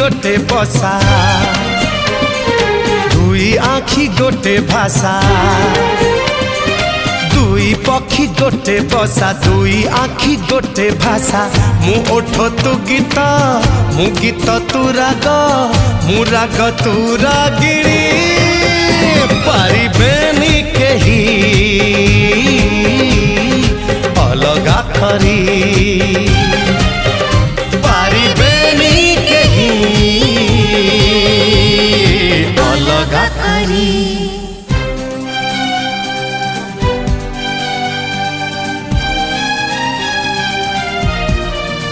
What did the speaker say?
गोटे बसा दुई आखि गोटे भाषा दुई पक्षी गोटे बसा दुई आखि गोटे भाषा मु ओठ तू गीत मु गीत तू राग मु राग तू रागिणी पारिबेनी केही अलगा करी पारिबेनी केही अलगा करी।